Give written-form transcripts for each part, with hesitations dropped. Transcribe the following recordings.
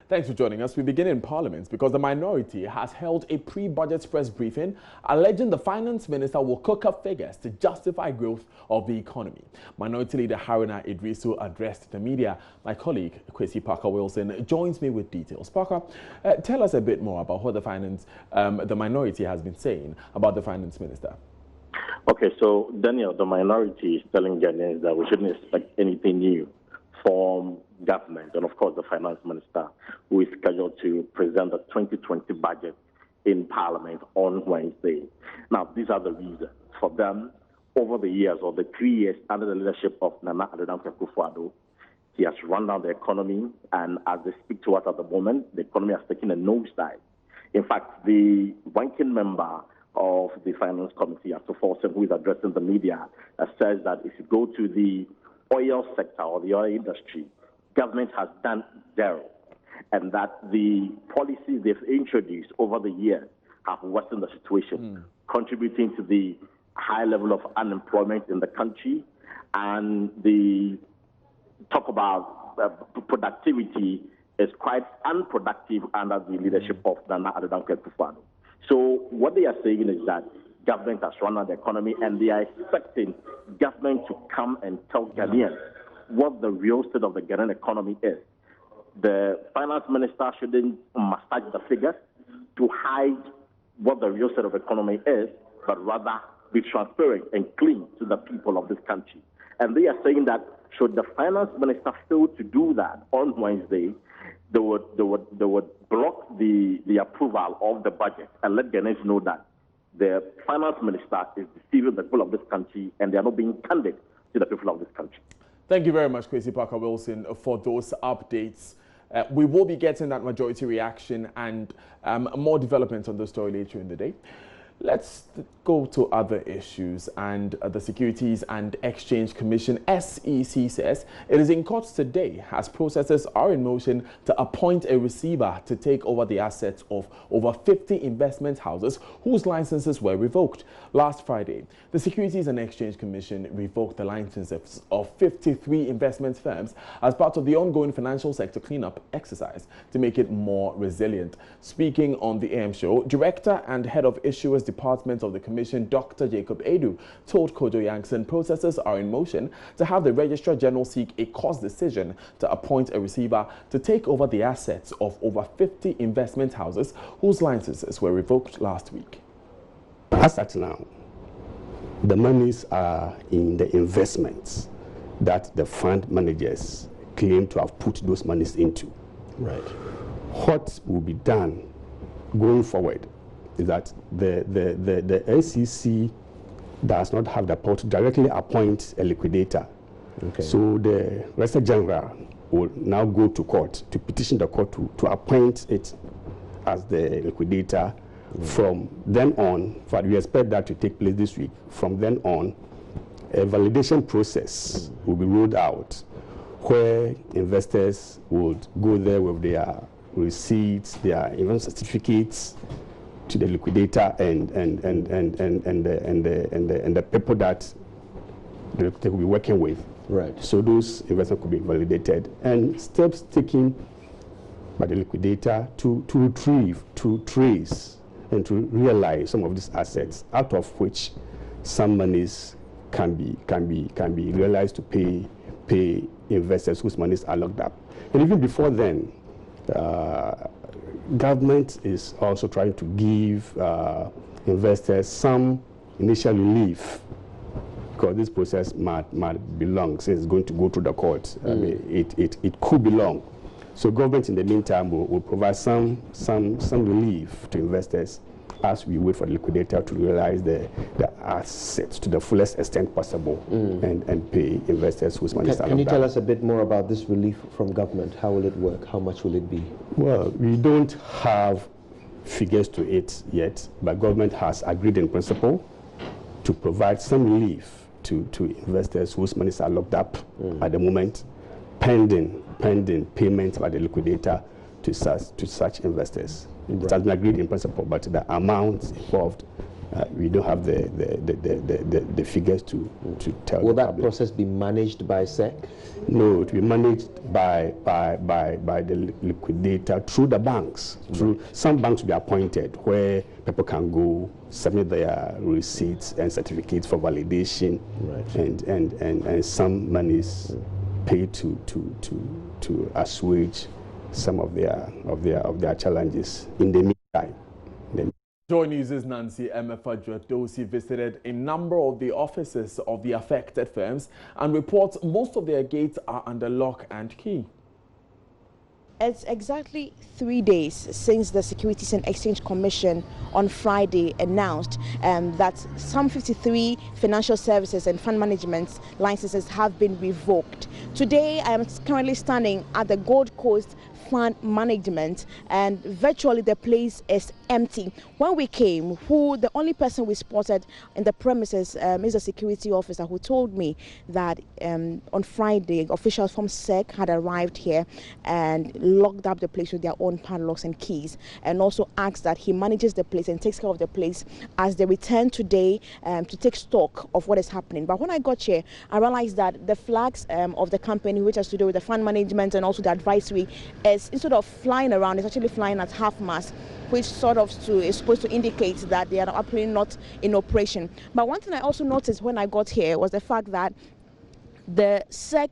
Thanks for joining us. We begin in Parliament because the minority has held a pre-budget press briefing alleging the finance minister will cook up figures to justify growth of the economy. Minority leader Haruna Idrisu addressed the media. My colleague Kwesi Parker-Wilson joins me with details. Parker, tell us a bit more about what the minority has been saying about the finance minister. Okay, so Daniel, the minority is telling Ghanaians that we shouldn't expect anything new from government, and of course the finance minister, who is scheduled to present the 2020 budget in Parliament on Wednesday. Now, these are the reasons for them. Over the years, or the 3 years under the leadership of Nana Addo Dankwa-Akufo-Addo, he has run down the economy, and as they speak to us at the moment, the economy has taken a nosedive. In fact, the ranking member of the Finance Committee, Ato Forsen, who is addressing the media, says that if you go to the oil sector or the oil industry, government has done zero, and that the policies they've introduced over the years have worsened the situation, contributing to the high level of unemployment in the country, and the talk about productivity is quite unproductive under the leadership of Nana Addo Dankwa-Akufo-Addo. So what they are saying is that government has run out the economy, and they are expecting government to come and tell Ghanaians what the real state of the Ghanaian economy is. The finance minister shouldn't massage the figures to hide what the real state of the economy is, but rather be transparent and clean to the people of this country. And they are saying that should the finance minister fail to do that on Wednesday, they would block the approval of the budget and let Ghanaians know that the finance minister is deceiving the people of this country, and they are not being candid to the people of this country. Thank you very much, Kwesi Parker-Wilson, for those updates. We will be getting that majority reaction and more developments on the story later in the day. Let's go to other issues, and the Securities and Exchange Commission, SEC, says it is in court today as processes are in motion to appoint a receiver to take over the assets of over 50 investment houses whose licenses were revoked. Last Friday, the Securities and Exchange Commission revoked the licenses of 53 investment firms as part of the ongoing financial sector cleanup exercise to make it more resilient. Speaking on the AM show, Director and Head of Issuers Department of the Commission, Dr. Jacob Edu, told Kojo Yankson processes are in motion to have the Registrar General seek a court decision to appoint a receiver to take over the assets of over 50 investment houses whose licenses were revoked last week. As at now, the monies are in the investments that the fund managers claim to have put those monies into. Right. What will be done going forward is that the SEC does not have the power to directly appoint a liquidator. Okay. So the Registrar General will now go to court to petition the court to appoint it as the liquidator. From then on, but we expect that to take place this week. From then on, a validation process will be rolled out where investors would go there with their receipts, their even certificates to the liquidator and the people that the liquidator will be working with. Right. So those investments could be validated, and steps taken by the liquidator to retrieve, to trace, and to realize some of these assets, out of which some monies can be realized to pay investors whose monies are locked up. And even before then, government is also trying to give investors some initial relief, because this process might be long, since it's going to go through the courts. I mean, it could be long. So government in the meantime will provide some relief to investors as we wait for the liquidator to realize the assets to the fullest extent possible and pay investors whose money is Can you tell us a bit more about this relief from government? How will it work? How much will it be? Well, we don't have figures to it yet, but government has agreed in principle to provide some relief to investors whose monies are locked up at the moment, pending payment by the liquidator to such investors. Right. It has been agreed in principle, but the amounts involved We don't have the figures to tell. Will that process be managed by SEC? No, it will be managed by the liquidator through the banks. Through some banks will be appointed where people can go submit their receipts and certificates for validation, and some monies paid to assuage some of their challenges in the meantime. JoyNews' Nancy Emefa-Dosi visited a number of the offices of the affected firms and reports most of their gates are under lock and key. It's exactly 3 days since the Securities and Exchange Commission on Friday announced that some 53 financial services and fund management licenses have been revoked. Today, I am currently standing at the Gold Coast Fund Management, and virtually the place is empty. When we came, the only person we spotted in the premises is a security officer who told me that on Friday, officials from SEC had arrived here and locked up the place with their own padlocks and keys, and also asked that he manages the place and takes care of the place as they return today to take stock of what is happening. But when I got here, I realized that the flags of the company, which has to do with the fund management and also the advisory, instead of flying around, it's actually flying at half-mast, which sort of is supposed to indicate that they are apparently not in operation. But one thing I also noticed when I got here was the fact that the SEC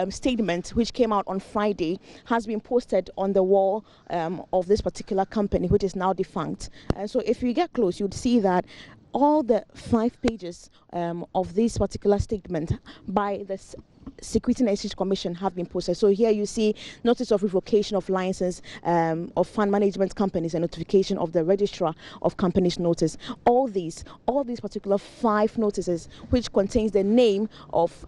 statement, which came out on Friday, has been posted on the wall of this particular company, which is now defunct. And so if you get close, you'd see that all the 5 pages of this particular statement by the Securities and Exchange Commission have been posted. So here you see notice of revocation of license of fund management companies and notification of the registrar of companies notice. All these particular 5 notices, which contains the name of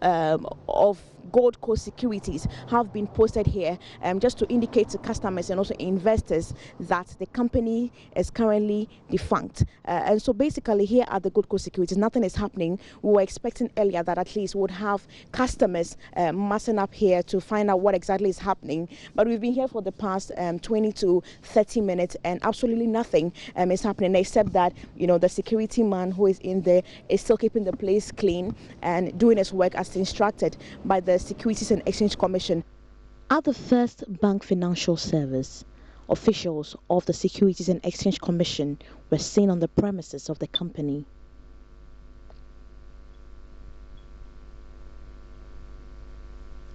Gold Coast Securities, have been posted here just to indicate to customers and also investors that the company is currently defunct. And so basically here at the Gold Coast Securities, nothing is happening. We were expecting earlier that at least we would have customers massing up here to find out what exactly is happening. But we've been here for the past 20 to 30 minutes and absolutely nothing is happening, except that, you know, the security man who is in there is still keeping the place clean and doing his work as instructed by the Securities and Exchange Commission. At the First Bank Financial Service, officials of the Securities and Exchange Commission were seen on the premises of the company.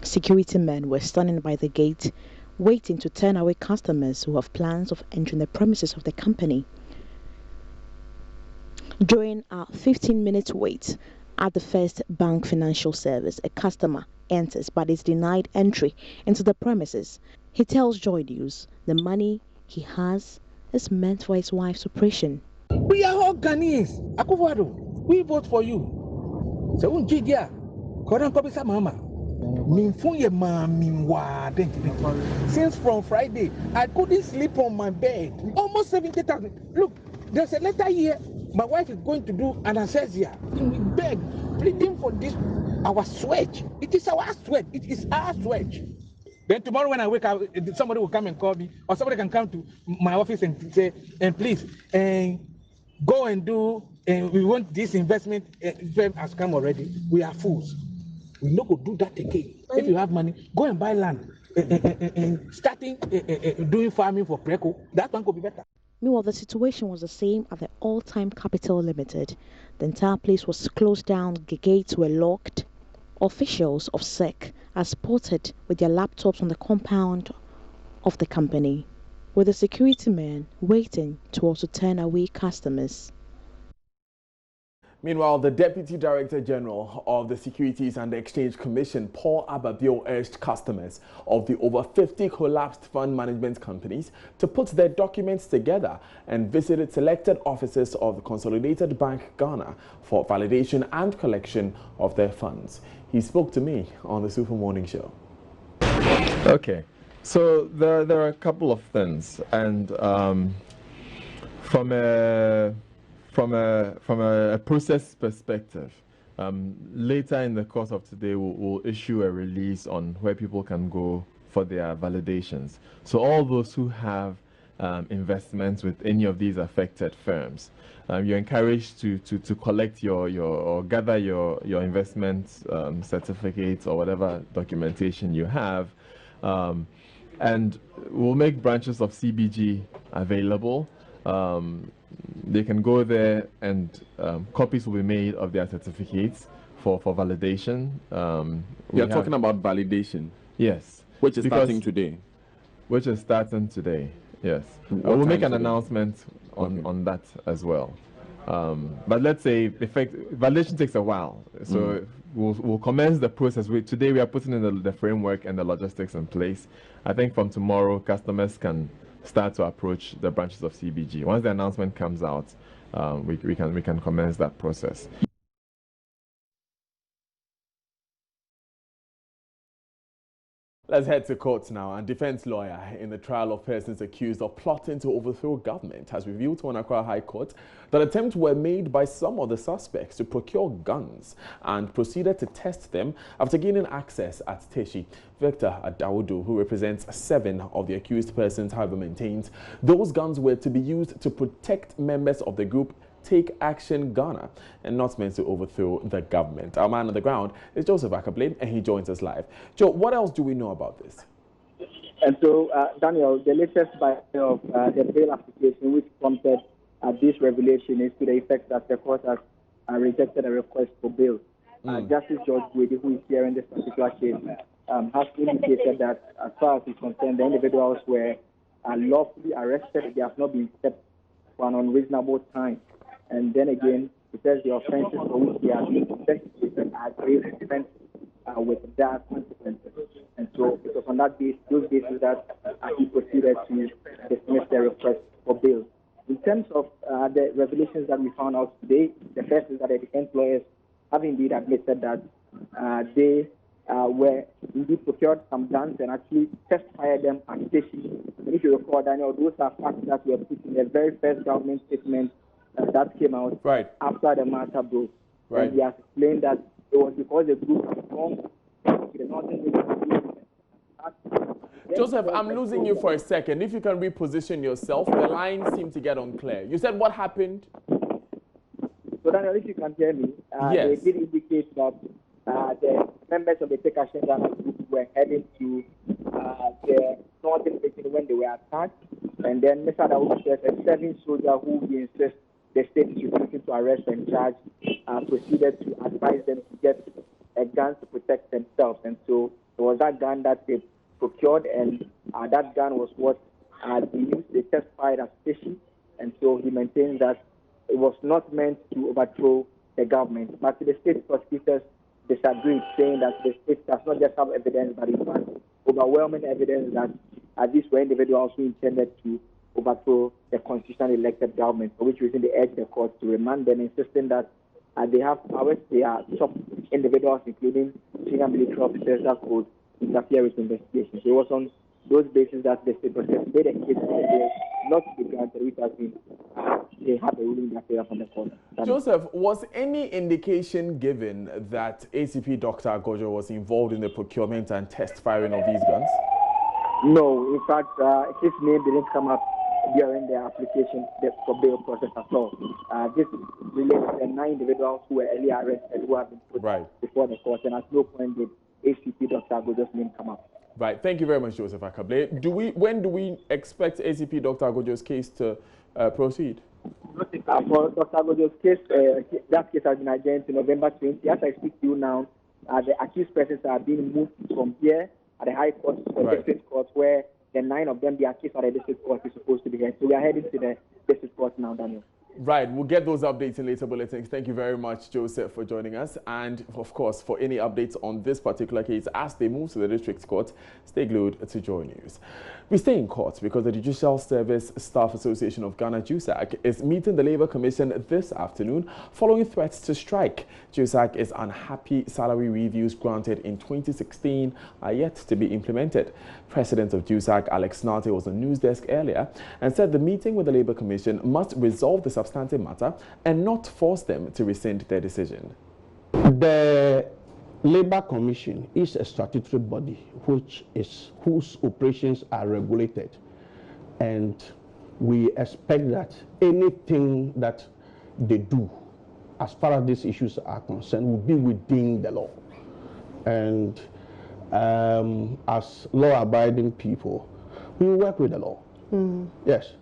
Security men were standing by the gate, waiting to turn away customers who have plans of entering the premises of the company. During our 15-minute wait at the First Bank Financial Service, a customer enters but is denied entry into the premises. He tells JoyNews the money he has is meant for his wife's operation. We are all Ghanaians. Akufo-Addo, we vote for you. So unjidia, koran kobisa mama. Since from Friday, I couldn't sleep on my bed. Almost 70,000. Look, there's a letter here. My wife is going to do an anesthesia. We beg, pleading for this, our sweat. It is our sweat. It is our sweat. Then tomorrow when I wake up, somebody will come and call me, or somebody can come to my office and say, and please, go and do, we want this investment firm has come already. We are fools. We no go do that again. If you have money, go and buy land and starting doing farming for Preco. That one could be better. Meanwhile, the situation was the same at the All-Time Capital Limited. The entire place was closed down, the gates were locked. Officials of SEC are spotted with their laptops on the compound of the company, with the security men waiting to also turn away customers. Meanwhile, the Deputy Director General of the Securities and Exchange Commission, Paul Ababio, urged customers of the over 50 collapsed fund management companies to put their documents together and visited selected offices of the Consolidated Bank Ghana for validation and collection of their funds. He spoke to me on the Super Morning Show. Okay, so there are a couple of things, and from a process perspective, later in the course of today, we'll issue a release on where people can go for their validations. So all those who have investments with any of these affected firms. You're encouraged to collect or gather your investment certificates or whatever documentation you have, and we'll make branches of CBG available. They can go there and copies will be made of their certificates for validation. You're talking about validation? Yes. Which is starting today? Which is starting today, yes. We'll make an announcement on that as well. But let's say validation takes a while, so we'll commence the process. Today we are putting in the framework and the logistics in place. I think from tomorrow customers can start to approach the branches of CBG. Once the announcement comes out, we can commence that process. Let's head to court now. A defense lawyer in the trial of persons accused of plotting to overthrow government has revealed to Accra High Court that attempts were made by some of the suspects to procure guns and proceeded to test them after gaining access at Teshi. Victor Adawudu, who represents 7 of the accused persons, however, maintains those guns were to be used to protect members of the group Take Action Ghana and not meant to overthrow the government. Our man on the ground is Joseph Akable, and he joins us live. Joe, what else do we know about this? And so, Daniel, the latest bite of the bail application which prompted this revelation is to the effect that the court has rejected a request for bail. Justice George Gwede, who is hearing this particular case, has indicated that as far as he's concerned, the individuals were lawfully arrested. They have not been kept for an unreasonable time. And then again, it says the offenses for which they are being investigated are grave offenses with dire consequences. And so it was on that basis, those bases that he proceeded to dismiss the request for bail. In terms of the revelations that we found out today, the first is that the defense lawyers have indeed admitted that they were indeed procured some guns and actually test fired them at station. If you recall, Daniel, those are facts that were put in the very first government statement that came out after the matter broke. Right. And he has explained that it was because the group was formed. Joseph, I'm losing you for a second. If you can reposition yourself, the lines seem to get unclear. You said what happened? So, Daniel, if you can hear me, yes. They did indicate that the members of the Take Action Ghana group were heading to the northern region when they were attacked. And then Mr. Adawudu said a 7 soldier who he insists the state is refusing to arrest and charge proceeded to advise them to get a gun to protect themselves. And so it was that gun that they procured, and that gun was what they used. They testified as station. And so he maintains that it was not meant to overthrow the government. But the state prosecutors disagreed, saying that the state does not just have evidence, but in fact overwhelming evidence that these were individuals who intended to overthrow the constitutionally elected government, for which reason they urged the court to remand them, insisting that they have powers. They are top individuals, including senior military officers, that could interfere with investigations. So it was on those bases that the state process made a case for the bill not to be granted, which has been they have a ruling that favor from the court. Joseph, was any indication given that ACP Dr. Agojo was involved in the procurement and test firing of these guns? No, in fact, his name didn't come up during the application for bail process at all. This relates to the 9 individuals who were earlier arrested, who have been put before the court, and at no point did ACP Dr. Agojo's name come up. Right. Thank you very much, Joseph Akable. When do we expect ACP Dr. Agojo's case to proceed? For Dr. Agojo's case, that case has been adjourned to November 20. As I speak to you now, the accused persons are being moved from here at the High Court to the District Court, where the 9 of them, the accused at the District Court, is supposed to be here. So we are heading to the District Court now, Daniel. Right, we'll get those updates in later bulletins. Thank you very much, Joseph, for joining us. And, of course, for any updates on this particular case as they move to the District Court, stay glued to JoyNews. We stay in court because the Judicial Service Staff Association of Ghana, JUSAG, is meeting the Labour Commission this afternoon following threats to strike. JUSAG is unhappy salary reviews granted in 2016 are yet to be implemented. President of JUSAG, Alex Nate, was on News Desk earlier and said the meeting with the Labour Commission must resolve the substantive matter and not force them to rescind their decision. The Labour Commission is a statutory body whose operations are regulated, and we expect that anything that they do, as far as these issues are concerned, will be within the law. And as law-abiding people, we will work with the law. Yes.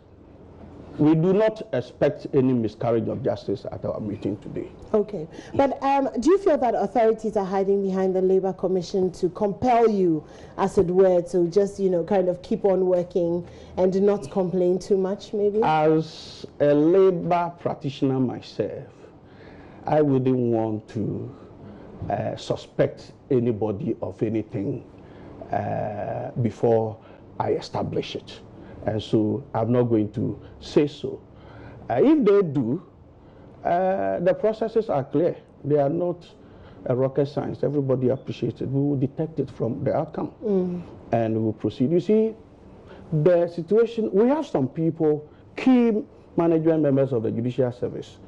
We do not expect any miscarriage of justice at our meeting today. Okay. But do you feel that authorities are hiding behind the Labour Commission to compel you, as it were, to just, you know, kind of keep on working and do not complain too much, maybe? As a Labour practitioner myself, I wouldn't want to suspect anybody of anything before I establish it. And so I'm not going to say so. If they do, the processes are clear. They are not a rocket science. Everybody appreciates it. We will detect it from the outcome and we will proceed. You see, the situation, we have some people, key management members of the Judicial Service,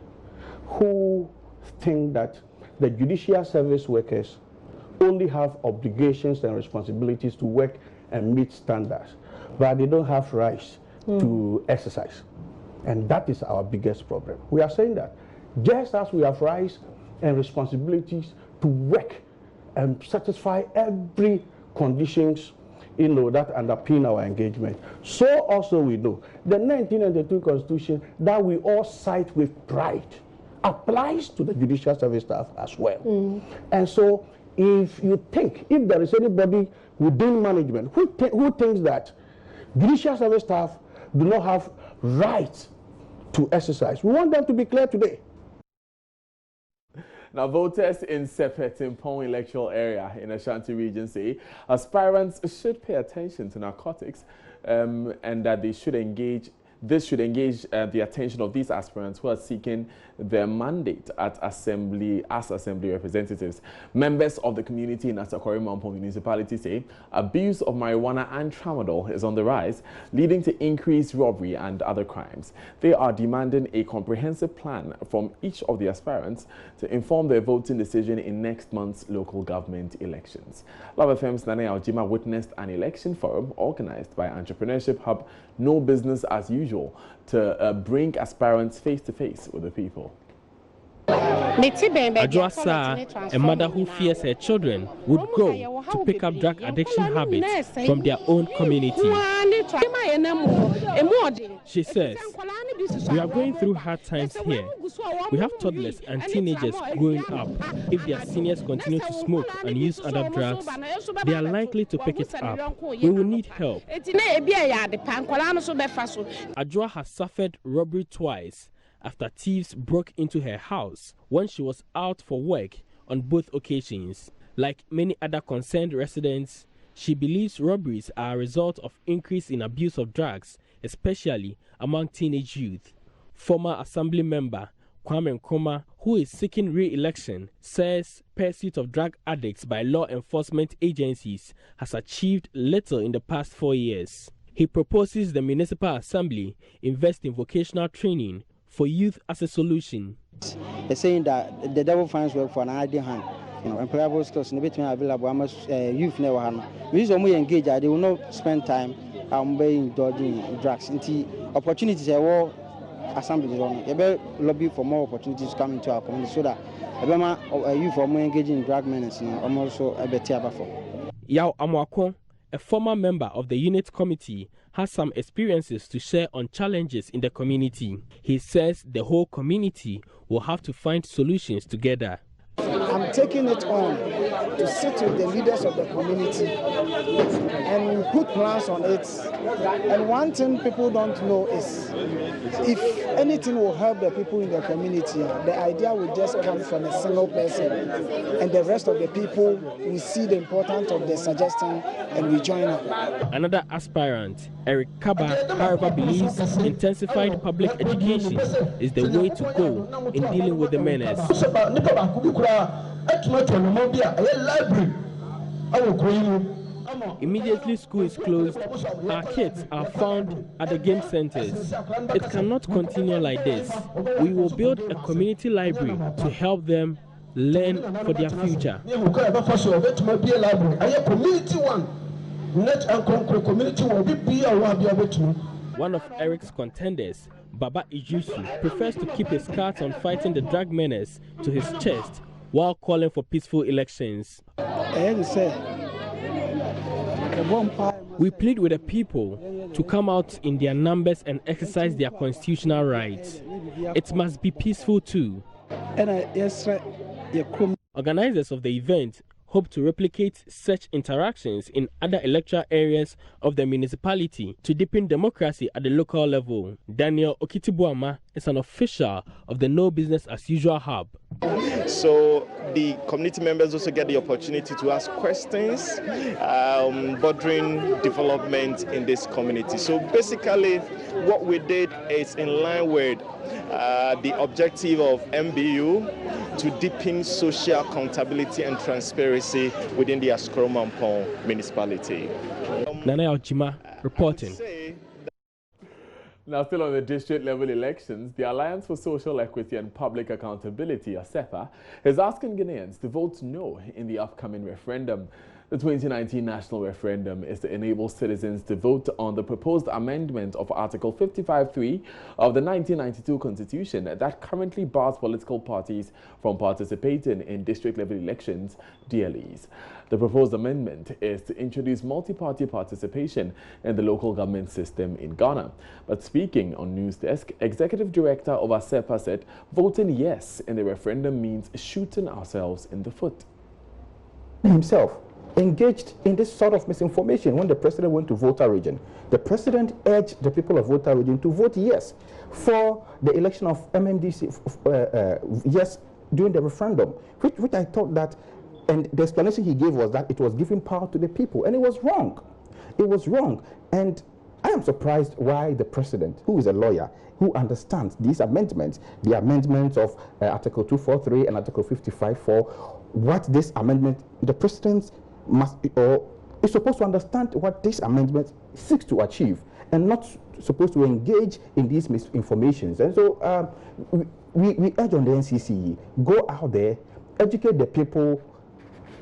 who think that the Judicial Service workers only have obligations and responsibilities to work and meet standards, but they don't have rights to exercise. And that is our biggest problem. We are saying that just as we have rights and responsibilities to work and satisfy every conditions, you know, that underpin our engagement, so also we know the 1992 Constitution that we all cite with pride applies to the Judicial Service staff as well. And so if you think, if there is anybody within management who thinks that Judicial Service staff do not have rights to exercise, we want them to be clear today. Now, voters in Sepetimpong electoral area in Ashanti region say aspirants should pay attention to narcotics and that they should engage. This should engage the attention of these aspirants who are seeking their mandate at assembly representatives. Members of the community in Asakore-Mampong municipality say abuse of marijuana and tramadol is on the rise, leading to increased robbery and other crimes. They are demanding a comprehensive plan from each of the aspirants to inform their voting decision in next month's local government elections. Love FM's Nane Aljima witnessed an election forum organized by Entrepreneurship Hub No Business as Usual to bring aspirants face to face with the people. Adjoasa, a mother who fears her children would go to pick up drug addiction habits from their own community. She says, "We are going through hard times here. We have toddlers and teenagers growing up. If their seniors continue to smoke and use other drugs, they are likely to pick it up. We will need help." Adjoa has suffered robbery twice after thieves broke into her house when she was out for work on both occasions. Like many other concerned residents, she believes robberies are a result of increase in abuse of drugs, especially among teenage youth. Former Assembly member Kwame Nkrumah, who is seeking re-election, says pursuit of drug addicts by law enforcement agencies has achieved little in the past 4 years. He proposes the Municipal Assembly invest in vocational training for youth as a solution. They're saying that the devil finds work for an ideal hand. You know, employable skills in the between available, youth never have. We usually engage, they will not spend time dodging drugs. Into opportunities, assemblies on. You better lobby for more opportunities to come into our community so that youth are more engaging in drug menace and also a better for. Yao Amwako, a former member of the unit committee, has some experiences to share on challenges in the community. He says the whole community will have to find solutions together. I'm taking it on to sit with the leaders of the community and put plans on it. And one thing people don't know is if anything will help the people in the community, the idea will just come from a single person. And the rest of the people will see the importance of the suggestion and we join up. Another aspirant, Eric Kaba, however, believes intensified public education is the way to go in dealing with the menace. Immediately school is closed, our kids are found at the game centers. It cannot continue like this. We will build a community library to help them learn for their future. one of Eric's contenders, Baba Ijusu, prefers to keep his cards on fighting the drug menace to his chest while calling for peaceful elections. We plead with the people to come out in their numbers and exercise their constitutional rights. It must be peaceful too. Organizers of the event hope to replicate such interactions in other electoral areas of the municipality to deepen democracy at the local level. Daniel Okitibuama is an official of the No Business as Usual hub. So the community members also get the opportunity to ask questions bordering development in this community. So basically what we did is in line with the objective of MBU to deepen social accountability and transparency within the Ascoro-Mampong municipality. Nana Ojima reporting. Now, still on the district level elections, the Alliance for Social Equity and Public Accountability, ASEPA, is asking Ghanaians to vote no in the upcoming referendum. The 2019 national referendum is to enable citizens to vote on the proposed amendment of Article 55(3) of the 1992 Constitution that currently bars political parties from participating in district-level elections, DLEs. The proposed amendment is to introduce multi-party participation in the local government system in Ghana. But speaking on News Desk, Executive Director of ASEPA said voting yes in the referendum means shooting ourselves in the foot. Himself engaged in this sort of misinformation when the president went to Volta region. The president urged the people of Volta region to vote yes for the election of MMDC, yes during the referendum, which I thought that, and the explanation he gave was that it was giving power to the people, and it was wrong. It was wrong. And I am surprised why the president, who is a lawyer, who understands these amendments, the amendments of Article 243 and Article 55(4), what this amendment, the president must or is supposed to understand what this amendment seeks to achieve and not supposed to engage in these misinformations. And so we urge on the NCCE, go out there, educate the people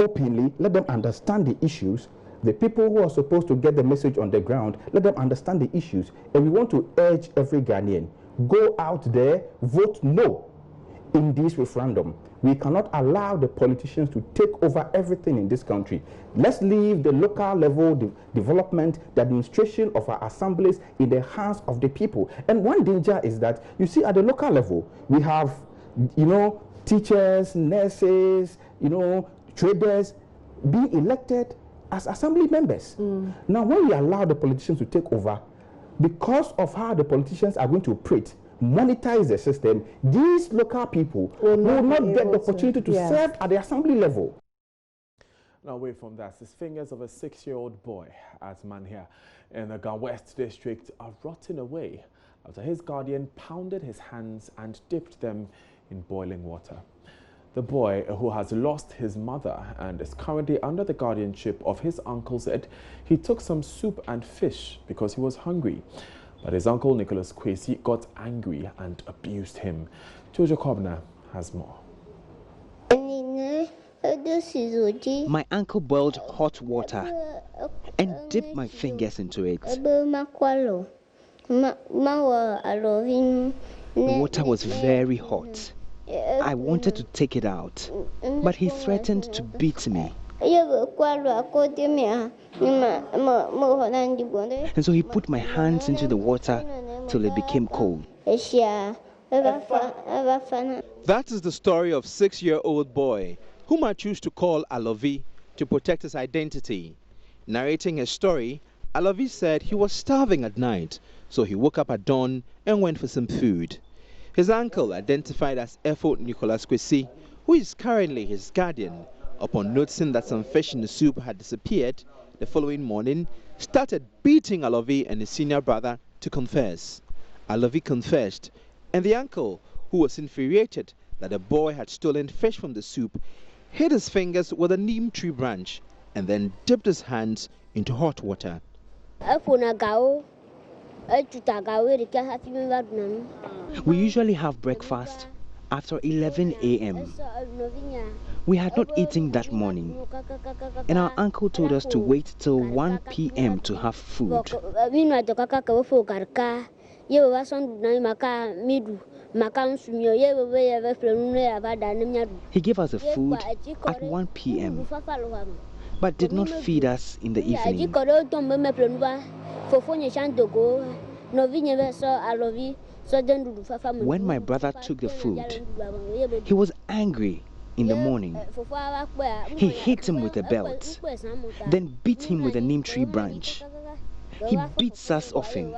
openly, let them understand the issues. The people who are supposed to get the message on the ground, let them understand the issues. And we want to urge every Ghanaian, go out there, vote no in this referendum. We cannot allow the politicians to take over everything in this country. Let's leave the local level development, the administration of our assemblies in the hands of the people. And one danger is that, you see, at the local level, we have, teachers, nurses, traders being elected as assembly members. Now, when we allow the politicians to take over, because of how the politicians are going to operate, monetize the system, these local people will not get the opportunity to serve at the assembly level. Now, away from that, the fingers of a 6-year-old boy at Manhia in the Ga West district are rotting away after his guardian pounded his hands and dipped them in boiling water. The boy, who has lost his mother and is currently under the guardianship of his uncle, said he took some soup and fish because he was hungry. But his uncle Nicholas Kwesi got angry and abused him. Jojo Kobna has more. My uncle boiled hot water and dipped my fingers into it. The water was very hot. I wanted to take it out, but he threatened to beat me. And so he put my hands into the water till it became cold. That is the story of 6-year-old boy, whom I choose to call Alovi to protect his identity. Narrating his story, Alovi said he was starving at night, so he woke up at dawn and went for some food. His uncle, identified as Efo Nicholas Kwesi, who is currently his guardian, upon noticing that some fish in the soup had disappeared, the following morning started beating Alovi and his senior brother to confess. Alovi confessed, and the uncle, who was infuriated that the boy had stolen fish from the soup, hit his fingers with a neem tree branch and then dipped his hands into hot water. We usually have breakfast after 11 a.m. We had not eaten that morning, and our uncle told us to wait till 1 p.m. to have food. He gave us the food at 1 p.m. but did not feed us in the evening. When my brother took the food, he was angry in the morning. He hit him with a belt, then beat him with a neem tree branch. He beats us often.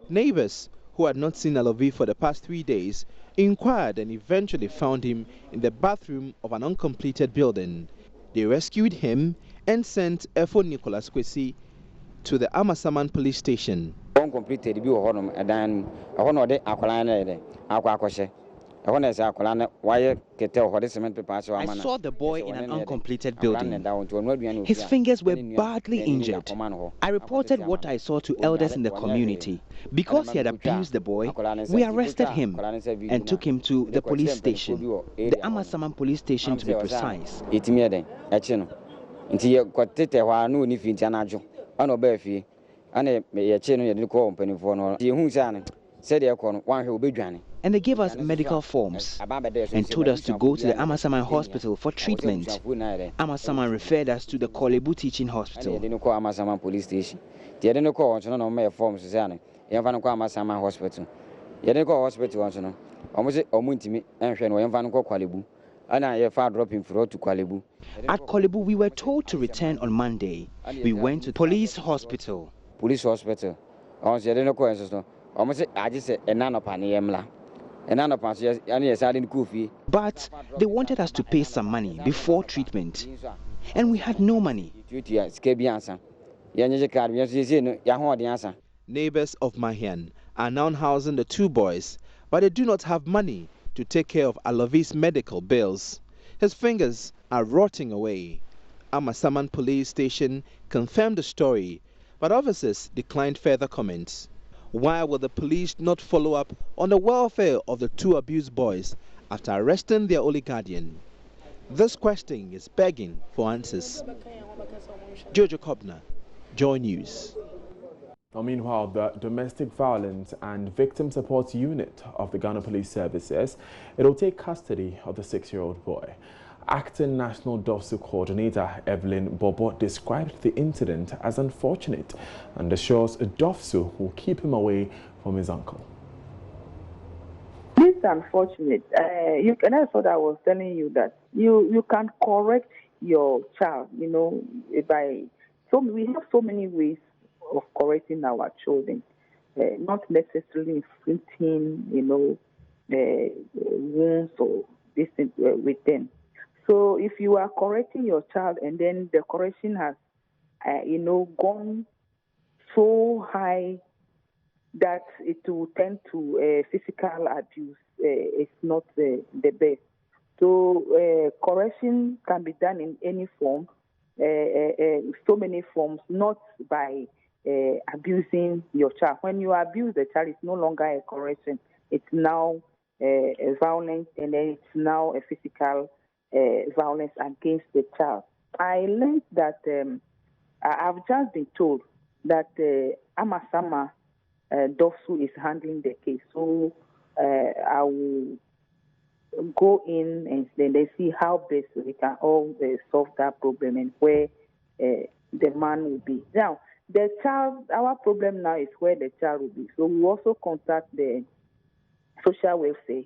Neighbors who had not seen Alovi for the past 3 days inquired and eventually found him in the bathroom of an uncompleted building. They rescued him and sent Efo Nicholas Kwesi to the Amasaman police station. I saw the boy in an uncompleted building. His fingers were badly injured. I reported what I saw to elders in the community. Because he had abused the boy, we arrested him and took him to the police station, the Amasaman police station to be precise. And they gave us medical forms and told us to go to the Amasaman hospital for treatment. Amasaman referred us to the Kolebu Teaching Hospital. At Kolebu, we were told to return on Monday. We went to police hospital. But they wanted us to pay some money before treatment, and we had no money. Neighbors of Mahian are now housing the two boys, but they do not have money to take care of Alovi's medical bills. His fingers are rotting away. Amasaman police station confirmed the story, but officers declined further comments. Why will the police not follow up on the welfare of the two abused boys after arresting their only guardian? This question is begging for answers. Jojo Kobner, JoyNews. Now, meanwhile, the Domestic Violence and Victim Support Unit of the Ghana Police Services, it will take custody of the 6-year-old boy. Acting National DOFSU Coordinator Evelyn Bobo described the incident as unfortunate and assures DOFSU will keep him away from his uncle. It's unfortunate. That's what I was telling you, that you can correct your child, we have so many ways of correcting our children, not necessarily inflicting, wounds or this with them. So if you are correcting your child and then the correction has, gone so high that it will tend to physical abuse, it's not the best. So correction can be done in any form, so many forms, not by abusing your child. When you abuse the child, it's no longer a correction. It's now a violence, and then it's now a physical violence against the child. I learned that I've just been told that Amasama DOFSU is handling the case. So I will go in and then see how best we can all solve that problem and where the man will be. Now, the child, our problem now is where the child will be. So we also contact the social welfare,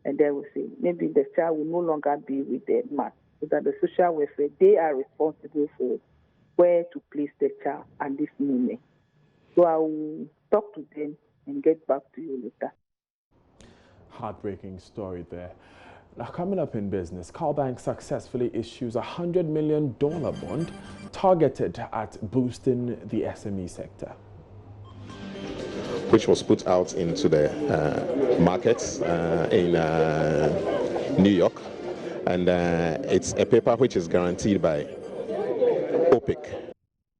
and they will say maybe the child will no longer be with the man. So that the social welfare, they are responsible for where to place the child at this moment. So I will talk to them and get back to you later. Heartbreaking story there. Now, coming up in business, Cowbank successfully issues a $100 million bond targeted at boosting the SME sector, which was put out into the markets in New York. And it's a paper which is guaranteed by OPIC.